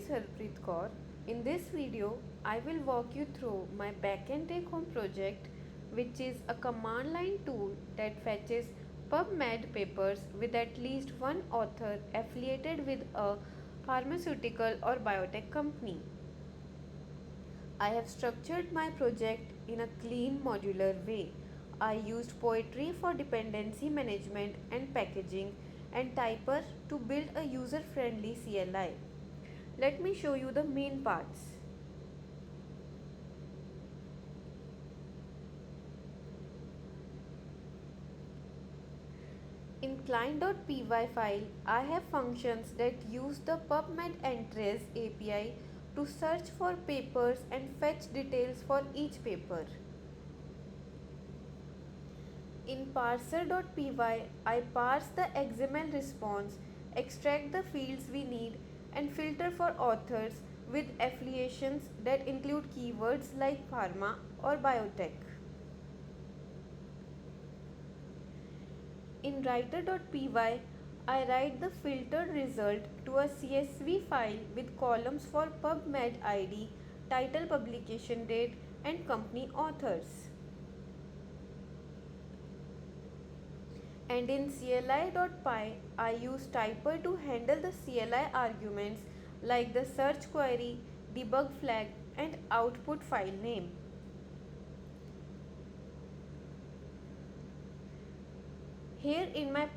Harpreet Kaur. In this video, I will walk you through my backend take home project, which is a command line tool that fetches PubMed papers with at least one author affiliated with a pharmaceutical or biotech company. I have structured my project in a clean modular way. I used Poetry for dependency management and packaging and Typer to build a user-friendly CLI. Let me show you the main parts. In client.py file, I have functions that use the PubMed Entrez API to search for papers and fetch details for each paper. In parser.py, I parse the XML response, extract the fields we need, and filter for authors with affiliations that include keywords like pharma or biotech. In writer.py, I write the filtered result to a CSV file with columns for PubMed ID, title, publication date, and company authors. And in CLI.py, I use Typer to handle the CLI arguments like the search query, debug flag, and output file name. Here in my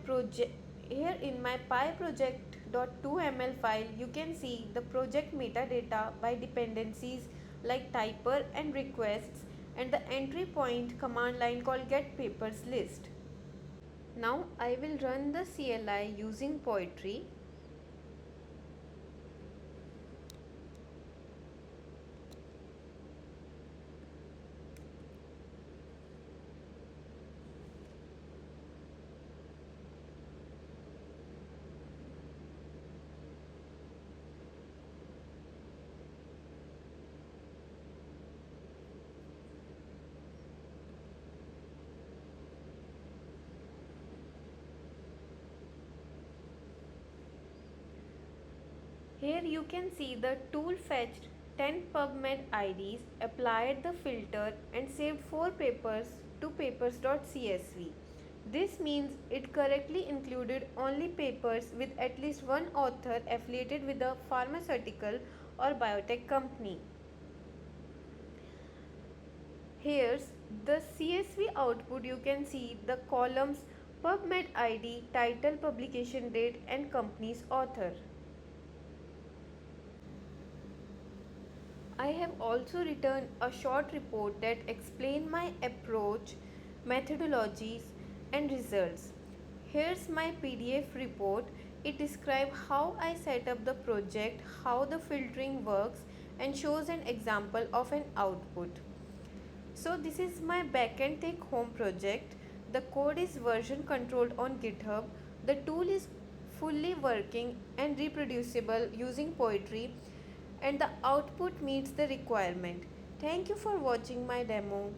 PyProject.2ml file, you can see the project metadata by dependencies like Typer and requests, and the entry point command line called getPapersList. Now I will run the CLI using Poetry. Here you can see the tool fetched 10 PubMed IDs, applied the filter, and saved 4 papers to papers.csv. This means it correctly included only papers with at least one author affiliated with a pharmaceutical or biotech company. Here's the CSV output. You can see the columns PubMed ID, title, publication date, and company's author. I have also written a short report that explains my approach, methodologies, and results. Here's my PDF report. It describes how I set up the project, how the filtering works, and shows an example of an output. So this is my backend take home project. The code is version controlled on GitHub. The tool is fully working and reproducible using Poetry, and the output meets the requirement. Thank you for watching my demo.